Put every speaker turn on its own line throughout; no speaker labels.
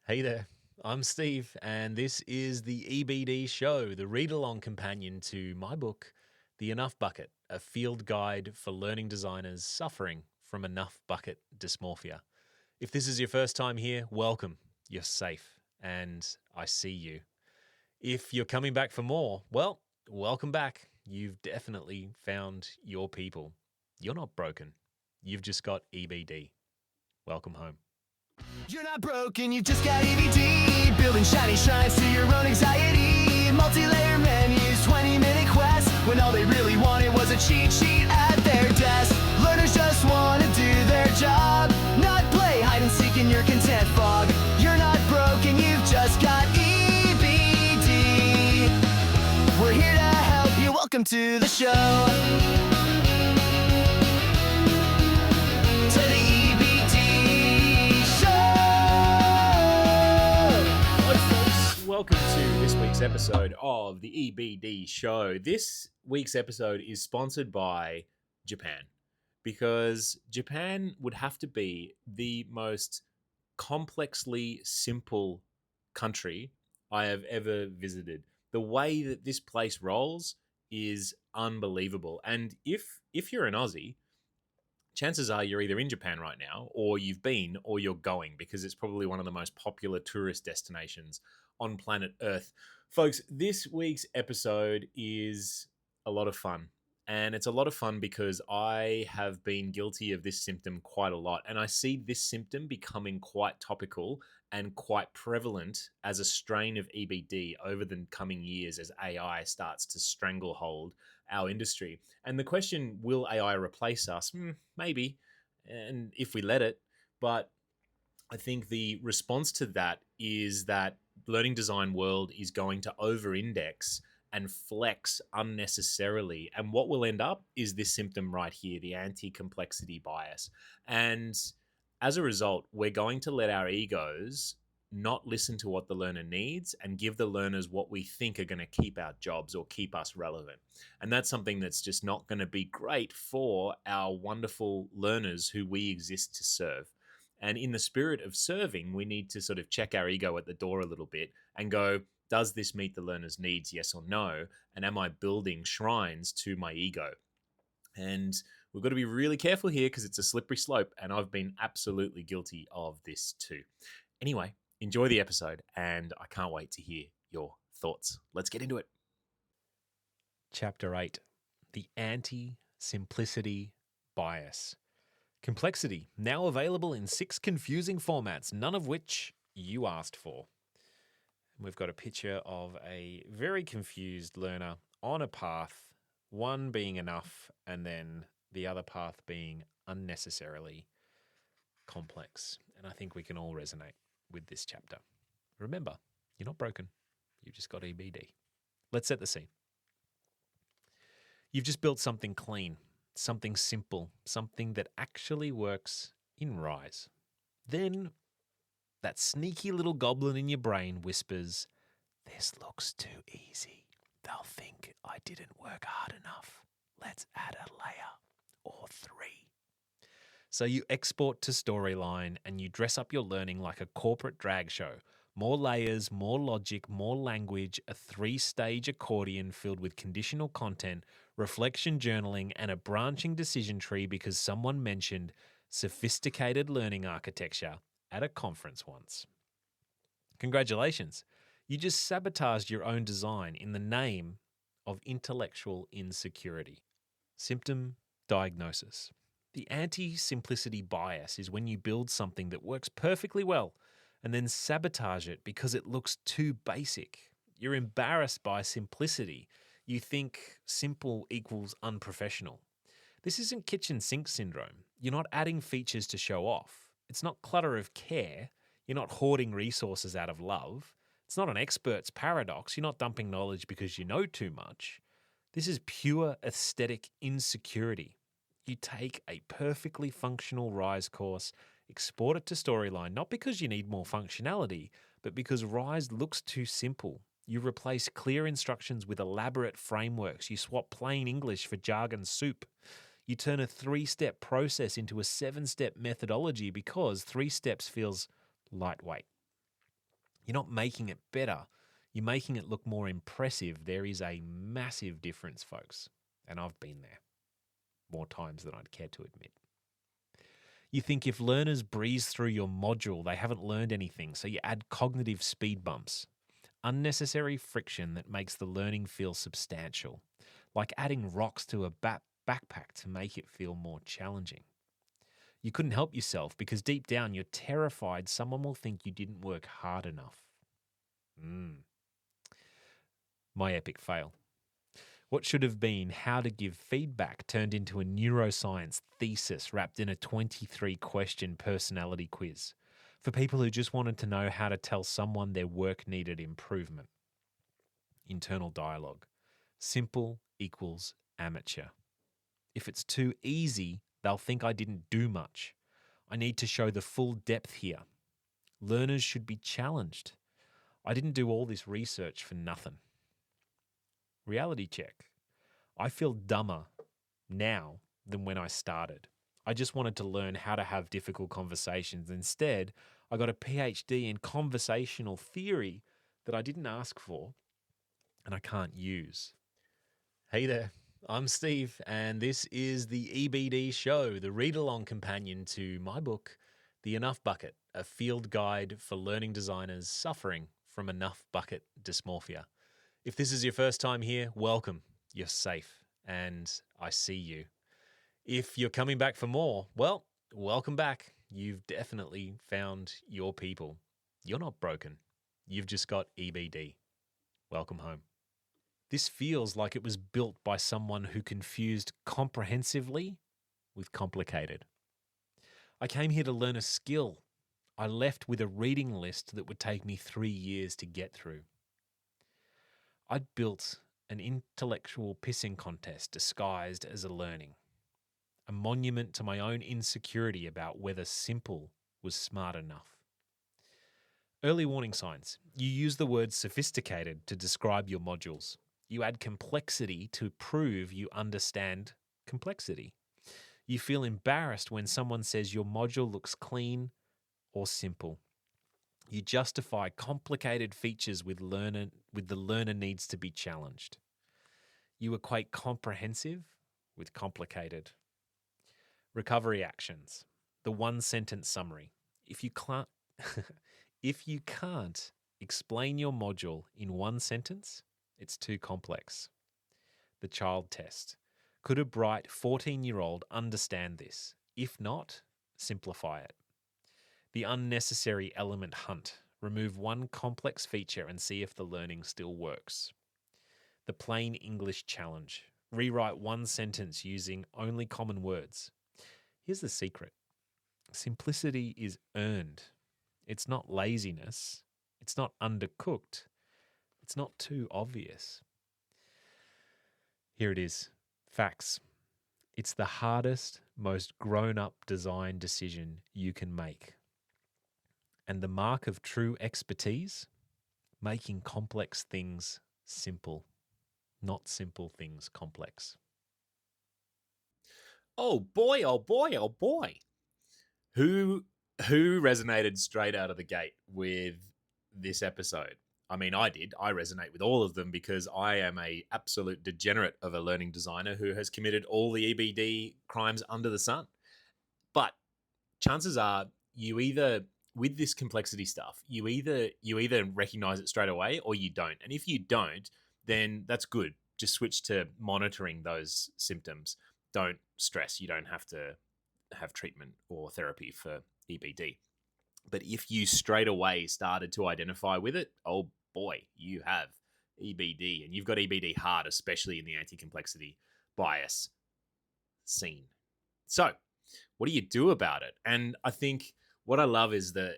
Hey there, I'm Steve, and this is the EBD show, the read along companion to my book, The Enough Bucket, a field guide for learning designers suffering from enough bucket dysmorphia. If this is your first time here, welcome. You're safe, and I see you. If you're coming back for more, well, welcome back. You've definitely found your people. You're not broken, you've just got EBD. Welcome home.
You're not broken, you've just got EBD. Building shiny shrines to your own anxiety. Multi-layer menus, 20-minute quests, when all they really wanted was a cheat sheet at their desk. Learners just want to do their job, not play hide and seek in your content fog. You're not broken, you've just got EBD. We're here to help you, welcome to the show. To the EBD show.
Welcome to this week's episode of the EBD show. This week's episode is sponsored by Japan because Japan would have to be the most complexly simple country I have ever visited. The way that this place rolls is unbelievable. And if you're an Aussie, chances are you're either in Japan right now, or you've been, or you're going, because it's probably one of the most popular tourist destinations on planet Earth. Folks, this week's episode is a lot of fun. And it's a lot of fun because I have been guilty of this symptom quite a lot. And I see this symptom becoming quite topical and quite prevalent as a strain of EBD over the coming years as AI starts to stranglehold our industry. And the question, will AI replace us? Maybe, and if we let it. But I think the response to that is that learning design world is going to over-index and flex unnecessarily. And what will end up is this symptom right here, the anti-complexity bias. And as a result, we're going to let our egos not listen to what the learner needs and give the learners what we think are going to keep our jobs or keep us relevant. And that's something that's just not going to be great for our wonderful learners who we exist to serve. And in the spirit of serving, we need to sort of check our ego at the door a little bit and go, does this meet the learner's needs, yes or no? And am I building shrines to my ego? And we've got to be really careful here because it's a slippery slope, and I've been absolutely guilty of this too. Anyway, enjoy the episode, and I can't wait to hear your thoughts. Let's get into it. Chapter 8, the anti-simplicity bias. Complexity, now available in 6 confusing formats, none of which you asked for. We've got a picture of a very confused learner on a path, one being enough and then the other path being unnecessarily complex. And I think we can all resonate with this chapter. Remember, you're not broken. You've just got EBD. Let's set the scene. You've just built something clean, something simple, something that actually works in Rise. Then that sneaky little goblin in your brain whispers, "This looks too easy. They'll think I didn't work hard enough. Let's add a layer or 3. So you export to Storyline and you dress up your learning like a corporate drag show. More layers, more logic, more language, a 3-stage accordion filled with conditional content, reflection journaling, and a branching decision tree because someone mentioned sophisticated learning architecture at a conference once. Congratulations. You just sabotaged your own design in the name of intellectual insecurity. Symptom diagnosis. The anti-simplicity bias is when you build something that works perfectly well and then sabotage it because it looks too basic. You're embarrassed by simplicity. You think simple equals unprofessional. This isn't kitchen sink syndrome. You're not adding features to show off. It's not clutter of care. You're not hoarding resources out of love. It's not an expert's paradox. You're not dumping knowledge because you know too much. This is pure aesthetic insecurity. You take a perfectly functional Rise course, export it to Storyline, not because you need more functionality, but because Rise looks too simple. You replace clear instructions with elaborate frameworks. You swap plain English for jargon soup. You turn a 3-step process into a 7-step methodology because 3 steps feels lightweight. You're not making it better. You're making it look more impressive. There is a massive difference, folks. And I've been there more times than I'd care to admit. You think if learners breeze through your module, they haven't learned anything, so you add cognitive speed bumps, unnecessary friction that makes the learning feel substantial, like adding rocks to a backpack to make it feel more challenging. You couldn't help yourself because deep down you're terrified someone will think you didn't work hard enough. My epic fail. What should have been how to give feedback turned into a neuroscience thesis wrapped in a 23-question personality quiz for people who just wanted to know how to tell someone their work needed improvement. Internal dialogue. Simple equals amateur. If it's too easy, they'll think I didn't do much. I need to show the full depth here. Learners should be challenged. I didn't do all this research for nothing. Reality check. I feel dumber now than when I started. I just wanted to learn how to have difficult conversations. Instead, I got a PhD in conversational theory that I didn't ask for and I can't use. Hey there, I'm Steve, and this is the EBD show, the read-along companion to my book, The Enough Bucket, a field guide for learning designers suffering from enough bucket dysmorphia. If this is your first time here, welcome. You're safe, and I see you. If you're coming back for more, well, welcome back. You've definitely found your people. You're not broken. You've just got EBD. Welcome home. This feels like it was built by someone who confused comprehensively with complicated. I came here to learn a skill. I left with a reading list that would take me 3 years to get through. I'd built an intellectual pissing contest disguised as a learning, a monument to my own insecurity about whether simple was smart enough. Early warning signs. You use the word sophisticated to describe your modules. You add complexity to prove you understand complexity. You feel embarrassed when someone says your module looks clean or simple. You justify complicated features with the learner needs to be challenged. You equate comprehensive with complicated. Recovery actions. The one-sentence summary. If you can't explain your module in one sentence, it's too complex. The child test. Could a bright 14-year-old understand this? If not, simplify it. The unnecessary element hunt. Remove one complex feature and see if the learning still works. The plain English challenge. Rewrite one sentence using only common words. Here's the secret. Simplicity is earned. It's not laziness. It's not undercooked. It's not too obvious. Here it is. Facts. It's the hardest, most grown-up design decision you can make. And the mark of true expertise, making complex things simple, not simple things complex.
Oh boy, oh boy, oh boy. Who resonated straight out of the gate with this episode? I mean, I did. I resonate with all of them because I am a absolute degenerate of a learning designer who has committed all the EBD crimes under the sun. But chances are you either, with this complexity stuff, you either recognize it straight away or you don't. And if you don't, then that's good. Just switch to monitoring those symptoms. Don't stress. You don't have to have treatment or therapy for EBD. But if you straight away started to identify with it, oh boy, you have EBD. And you've got EBD hard, especially in the anti-complexity bias scene. So what do you do about it? And I think what I love is the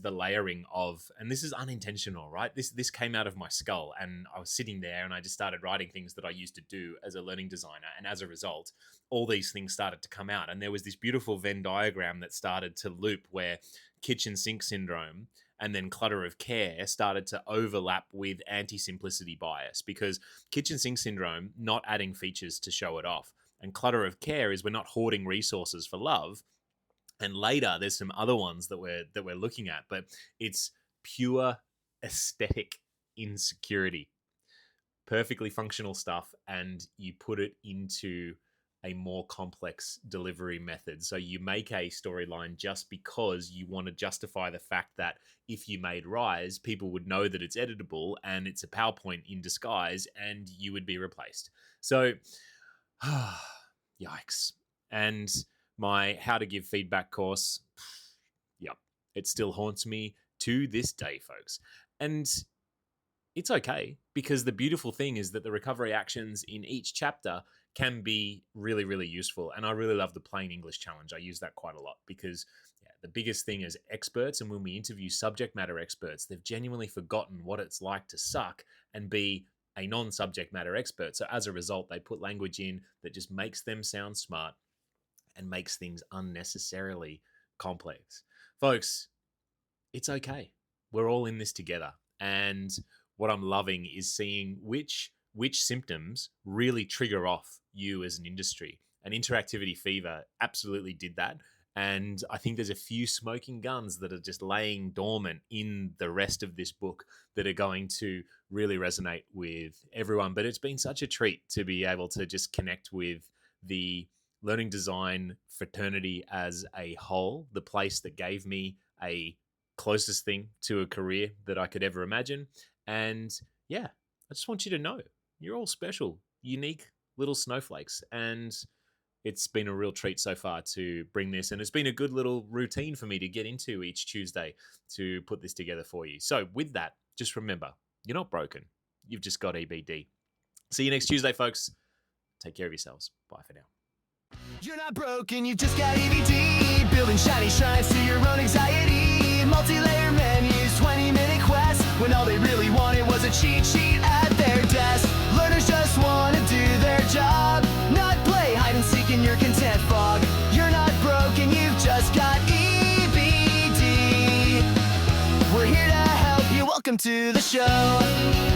layering of, and this is unintentional, right? This came out of my skull, and I was sitting there and I just started writing things that I used to do as a learning designer. And as a result, all these things started to come out. And there was this beautiful Venn diagram that started to loop where kitchen sink syndrome and then clutter of care started to overlap with anti-simplicity bias, because kitchen sink syndrome, not adding features to show it off. And clutter of care is we're not hoarding resources for love. And later, there's some other ones that we're looking at, but it's pure aesthetic insecurity. Perfectly functional stuff, and you put it into a more complex delivery method. So you make a storyline just because you want to justify the fact that if you made Rise, people would know that it's editable and it's a PowerPoint in disguise and you would be replaced. So, yikes. And my How to Give Feedback course, yep, it still haunts me to this day, folks. And it's okay, because the beautiful thing is that the recovery actions in each chapter can be really, really useful. And I really love the plain English challenge. I use that quite a lot because the biggest thing is experts. And when we interview subject matter experts, they've genuinely forgotten what it's like to suck and be a non-subject matter expert. So as a result, they put language in that just makes them sound smart and makes things unnecessarily complex. Folks, it's okay. We're all in this together. And what I'm loving is seeing which symptoms really trigger off you as an industry. And Interactivity Fever absolutely did that. And I think there's a few smoking guns that are just laying dormant in the rest of this book that are going to really resonate with everyone. But it's been such a treat to be able to just connect with the learning design fraternity as a whole, the place that gave me a closest thing to a career that I could ever imagine. And yeah, I just want you to know you're all special, unique little snowflakes. And it's been a real treat so far to bring this. And it's been a good little routine for me to get into each Tuesday to put this together for you. So with that, just remember, you're not broken. You've just got EBD. See you next Tuesday, folks. Take care of yourselves. Bye for now.
You're not broken, you've just got EBD. Building shiny shrines to your own anxiety. Multi-layer menus, 20-minute quests, when all they really wanted was a cheat sheet at their desk. Learners just want to do their job, not play hide and seek in your content fog. You're not broken, you've just got EBD. We're here to help you, welcome to the show.